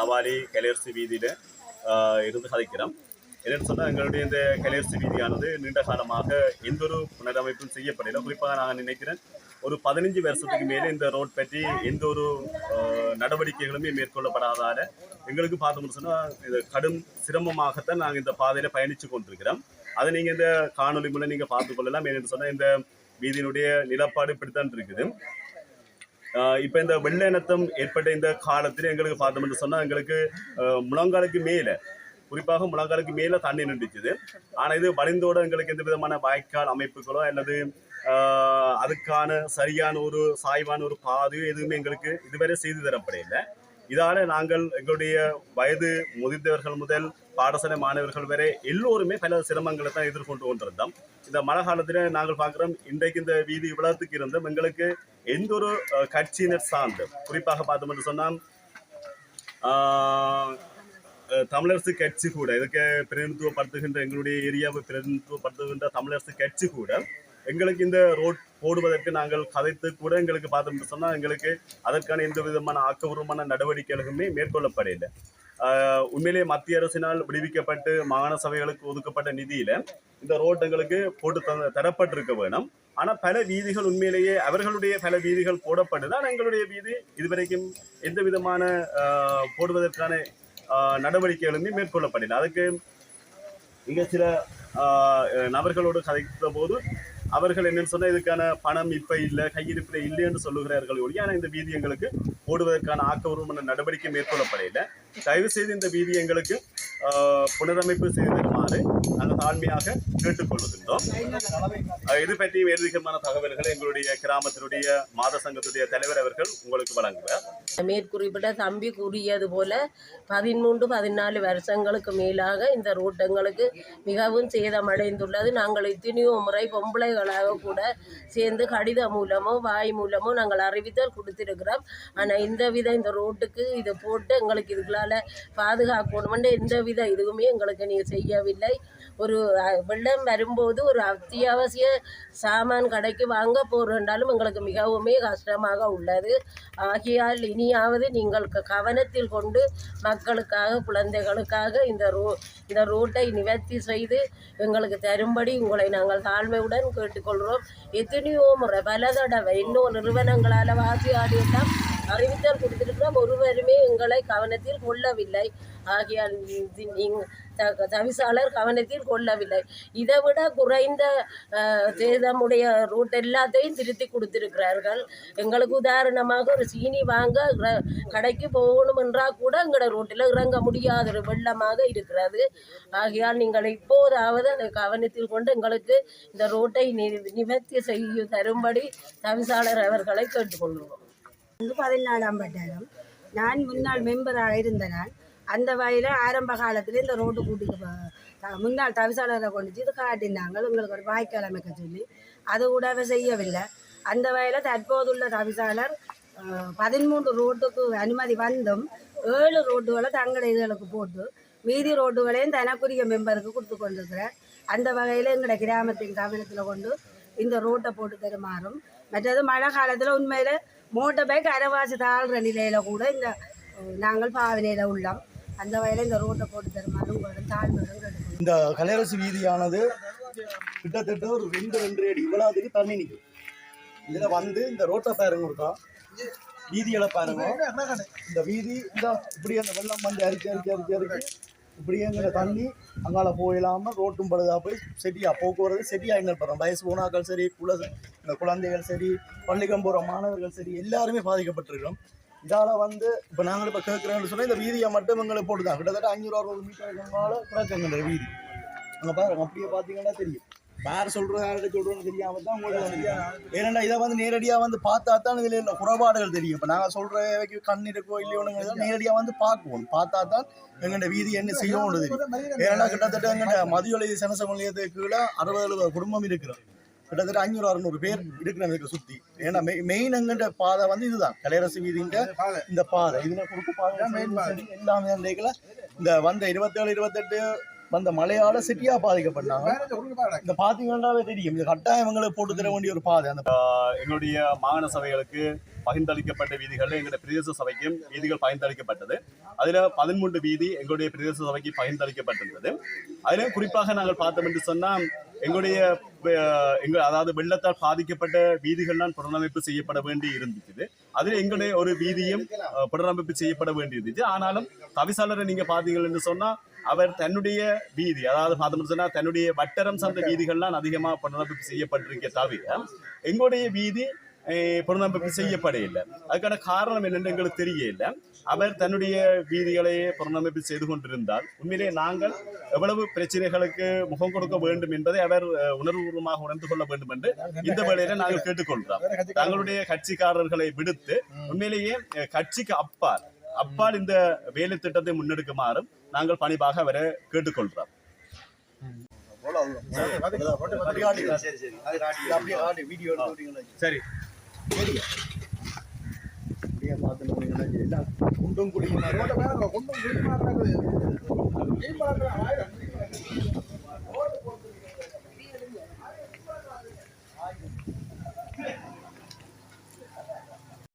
அவாலி கலையரசு வீதியில் இருந்து கதைக்கிறோம். என்னென்னு சொன்னால் எங்களுடைய இந்த கலையரசு வீதியானது நீண்ட காலமாக எந்த ஒரு புனரமைப்பும் செய்யப்படலை. குறிப்பாக நான் நினைக்கிறேன் ஒரு 15 வருஷத்துக்கு மேலே இந்த ரோட் பற்றி எந்த ஒரு நடவடிக்கைகளுமே மேற்கொள்ளப்படாதால எங்களுக்கு பார்த்தோம்னு சொன்னால் இது கடும் சிரமமாகத்தான் நாங்கள் இந்த பாதையில் பயணித்து கொண்டிருக்கிறோம். அதை நீங்கள் இந்த காணொலி மூலம் நீங்கள் பார்த்து கொள்ளலாம். என்னென்னு சொன்னால் இந்த வீதியினுடைய நிலப்பாடு இப்படித்தான் இருக்குது. இப்போ இந்த வெள்ள இனத்தம் ஏற்பட்ட இந்த காலத்தில் எங்களுக்கு பார்த்தோம்னு சொன்னால் எங்களுக்கு முழங்காலுக்கு மேலே, குறிப்பாக முழங்காலுக்கு மேலே தண்ணி நின்றுச்சுது. ஆனால் இது வழிந்தோட எங்களுக்கு எந்த விதமான வாய்க்கால் அமைப்புகளோ அல்லது அதுக்கான சரியான ஒரு சாய்வான ஒரு பாதையோ எதுவுமே எங்களுக்கு இதுவரை செய்து தரப்படையில்லை. இதால் நாங்கள் எங்களுடைய வயது முதிர்ந்தவர்கள் முதல் பாடசாலை மாணவர்கள் வரை எல்லோருமே பல சிரமங்களை தான் எதிர்கொண்டு கொண்டிருந்தோம். இந்த மழை காலத்தில் நாங்கள் பார்க்குறோம், இன்றைக்கு இந்த வீதி இவ்வளவுக்கு இருந்தும் எங்களுக்கு எந்த ஒரு கட்சியினர் சார்ந்து, குறிப்பாக பார்த்தோம்னு சொன்னால் தமிழரசு கட்சி கூட, இதுக்கு பிரதிநிதித்துவப்படுத்துகின்ற எங்களுடைய ஏரியாவை பிரதிநிதித்துவப்படுத்துகின்ற தமிழரசு கட்சி கூட எங்களுக்கு இந்த ரோட் போடுவதற்கு நாங்கள் கதைத்து கூட எங்களுக்கு பார்த்தோம்னு சொன்னால் எங்களுக்கு அதற்கான எந்த விதமான ஆக்கப்பூர்வமான நடவடிக்கைகளுமே மேற்கொள்ளப்படவில்லை. உண்மையிலேயே மத்திய அரசினால் விடுவிக்கப்பட்டு மாகாண சபைகளுக்கு ஒதுக்கப்பட்ட நிதியில் இந்த ரோட் எங்களுக்கு போட்டு தரப்பட்டிருக்க வேணும். ஆனால் பல வீதிகள் உண்மையிலேயே அவர்களுடைய பல வீதிகள் போடப்படுது. ஆனால் எங்களுடைய வீதி இதுவரைக்கும் எந்த விதமான போடுவதற்கான நடவடிக்கைகளுமே மேற்கொள்ளப்படவில்லை. அதுக்கு இங்கே சில நபர்களோடு கதைத்த போது அவர்கள் என்னன்னு சொன்னால் இதுக்கான பணம் இப்போ இல்லை, கையிருப்பில் இல்லை என்று சொல்லுகிறார்கள் ஒழிய ஆனால் இந்த வீதி எங்களுக்கு போடுவதற்கான ஆக்கப்பூர்வமான நடவடிக்கை மேற்கொள்ளப்படையில்லை. தயவு செய்து இந்த வீதி எங்களுக்கு புனரமைப்பு செய்து தருமாறு நாங்கள் தாழ்மையாக கேட்டுக்கொள்ளுகின்றோம். இது பற்றி வேறுவிதமான தகவல்களை எங்களுடைய கிராமத்தினுடைய மாத சங்கத்துடைய தலைவர் அவர்கள் உங்களுக்கு வழங்குவார். மேற்குறிப்பிட்ட தம்பி கூறியது போல 13-14 வருஷங்களுக்கு மேலாக இந்த ரோட்டங்களுக்கு மிகவும் சேதமடைந்துள்ளது. நாங்கள் எத்தனையோ முறை பொம்பளைகளாக கூட சேர்ந்து கடிதம் மூலமோ வாய் மூலமோ நாங்கள் அறிவித்தல் கொடுத்திருக்கிறோம். ஆனால் இந்த ரோட்டுக்கு இதை போட்டு எங்களுக்கு இதுகளால் பாதுகாக்கணுமென்று எந்தவித இதுவுமே எங்களுக்கு நீ செய்யவில்லை. ஒரு வெள்ளம் வரும்போது ஒரு அத்தியாவசிய சாமான் கடைக்கு வாங்க போகிறோன்றாலும் எங்களுக்கு மிகவுமே கஷ்டமாக உள்ளது. ஆகையால் இனியாவது நீங்கள் கவனத்தில் கொண்டு மக்களுக்காக குழந்தைகளுக்காக இந்த ரோட்டை நிவர்த்தி செய்து எங்களுக்கு தரும்படி உங்களை நாங்கள் தாழ்மையுடன் கேட்டுக்கொள்கிறோம். எத்தனையோ முறை பல தடவை இன்னும் நிறுவனங்களால் வாசியாடியெல்லாம் அறிவித்தல் கொடுத்திருக்கிறோம். ஒருவருமே எங்களை கவனத்தில் கொள்ளவில்லை. ஆகியால் தவிசாளர் கவனத்தில் கொள்ளவில்லை. இதை விட குறைந்த சேதமுடைய ரூட் எல்லாத்தையும் திருத்தி கொடுத்திருக்கிறார்கள். எங்களுக்கு உதாரணமாக ஒரு சீனி வாங்க கடைக்கு போகணும் என்றால் கூட எங்களோட ரோட்டில் இறங்க முடியாத ஒரு வெள்ளமாக இருக்கிறது. ஆகையால் நீங்கள் இப்போதாவது அதை கவனத்தில் கொண்டு எங்களுக்கு இந்த ரோட்டை நிவர்த்தி செய்ய தரும்படி தவிசாளர் அவர்களை கேட்டுக்கொள்வோம். 14ஆம் வட்டாரம் நான் முன்னாள் மெம்பராக இருந்தேன். அந்த வகையில் ஆரம்ப காலத்தில் இந்த ரோட்டு கூட்டிட்டு முன்னாள் தவிசாளரை கொண்டு இது காட்டினாங்க. உங்களுக்கு ஒரு வாய்க்கால் அமைக்க சொல்லி அது கூட செய்யவில்லை. அந்த வகையில் தற்போதுள்ள தவிசாளர் 13 ரோட்டுக்கு அனுமதி வந்தும் 7 ரோட்டுகளை தங்கள் இதுகளுக்கு போட்டு மீதி ரோட்டுகளையும் தனக்குரிய மெம்பருக்கு கொடுத்து கொண்டிருக்கிறார். அந்த வகையில் எங்களோட கிராமத்தின் கவனத்தில் கொண்டு இந்த ரோட்டை போட்டு தருமாறும். மற்றது மழை காலத்தில் உண்மையில் மோட்டர் பைக் அரைவாசி தாழ்கிற நிலையில் கூட இந்த நாங்கள் பாவனையில் உள்ளோம். அந்த வகையில் இந்த ரோட்டை போட்டு தருமாறும் உங்களோட தாழ்வுடன். இந்த கலையரசு வீதியானது கிட்டத்தட்ட ஒரு 2 அடி இவ்வளவுக்கு தண்ணி நிற்கும். இதில் வந்து இந்த ரோட்டை பாருங்க, இருக்கா வீதிகளை பாருங்க. இந்த வீதி இந்த இப்படி அந்த வெள்ளம் வந்து அரிச்சு இப்படியேங்கிற தண்ணி அங்கால போயிடாமல் ரோட்டும் பழுதா போய் செடியாக போக்குவரத்து செடியாக என்ன பண்ணுறோம். வயசு போனாக்கள் சரி, இந்த குழந்தைகள் சரி, பள்ளிக்கம் போகிற மாணவர்கள் சரி, எல்லாருமே பாதிக்கப்பட்டிருக்கிறோம். இதால் வந்து இப்போ நாங்கள் இப்போ கேட்குறோன்னு சொன்னால் இந்த வீதியை மட்டும் எங்களை போட்டுதான் கிட்டத்தட்ட 500-600 மீட்டர் கிடக்குங்கிற வீதி. அங்கே பாருங்க, அப்படியே பார்த்தீங்கன்னா தெரியும். யார் சொல்கிறோம் யார்கிட்ட சொல்கிறோன்னு தெரியாமல் தான் உங்களுக்கு ஏன்னா இதை வந்து நேரடியாக வந்து பார்த்தா தான் இதில் இல்லை குறைபாடுகள் தெரியும். இப்போ நாங்கள் சொல்கிற கண் இருக்கோ இல்லையோன்னு நேரடியாக வந்து பார்க்குவோம். பார்த்தா தான் எங்கள்ட வீதி என்ன செய்யணும்னு தெரியும். ஏன்னா கிட்டத்தட்ட எங்கள்ட மதியொலி சனசம நிலையத்துக்கு கீழே 60-70 குடும்பம் இருக்கிறோம். கிட்டத்தட்ட 500-600 பேர் இருக்கிறோம் இதுக்கு சுற்றி. ஏன்னா மெயின் எங்கள்ட பாதை வந்து இதுதான் கலையரசு வீதிங்க. இந்த பாதை இதில் குறுக்கு பாதை எல்லாமே இந்த வந்து 27-28 வந்த மழையால சிட்டியா பாதிக்கப்பட்டாங்க. இந்த பாத்தீங்கன்னாவே தெரியும், இது கட்டாயம் எங்களுக்கு போட்டு தர வேண்டிய ஒரு பாதை. அந்த எங்களுடைய மாகாண சபைகளுக்கு பகிர்ந்தளிக்கப்பட்ட வீதிகளில் எங்களுடைய பிரதேச சபைக்கும் வீதிகள் பகிர்ந்தளிக்கப்பட்டது. அதில் 13 வீதி எங்களுடைய பிரதேச சபைக்கு பகிர்ந்தளிக்கப்பட்டிருந்தது. அதில் குறிப்பாக நாங்கள் பார்த்தோம் என்று சொன்னால் எங்களுடைய அதாவது வெள்ளத்தால் பாதிக்கப்பட்ட வீதிகள்லாம் புனரமைப்பு செய்யப்பட வேண்டி இருந்துச்சு. அதில் எங்களுடைய ஒரு வீதியும் புனரமைப்பு செய்யப்பட வேண்டி இருந்துச்சு. ஆனாலும் தவிசாளரை நீங்க பாத்தீங்கள் என்று சொன்னா அவர் தன்னுடைய வீதி, அதாவது பார்த்தோம்னு சொன்னா தன்னுடைய வட்டரம் சார்ந்த வீதிகள்லாம் அதிகமாக புனரமைப்பு செய்யப்பட்டிருக்க தவிர எங்களுடைய வீதி புனரமைப்பு செய்யப்பட இல்லை. அதுக்கான காரணம் என்னென்னு எங்களுக்கு தெரியல. அவர் தன்னுடைய வீதிகளையே புனரமைப்பு செய்து கொண்டிருந்தால் உண்மையிலே நாங்கள் எவ்வளவு பிரச்சனைகளுக்கு முகம் கொடுக்க வேண்டும் என்பதை அவர் உணர்வுபூர்வமாக உணர்ந்து கொள்ள வேண்டும் என்று இந்த வேளையில நாங்கள் கேட்டுக்கொள்கிறோம். தங்களுடைய கட்சிக்காரர்களை விடுத்து உண்மையிலேயே கட்சிக்கு அப்பால் இந்த வேலை திட்டத்தை முன்னெடுக்குமாறும் நாங்கள் பணிவாக அவரை கேட்டுக்கொள்கிறோம். சரி குண்டும் குடியும்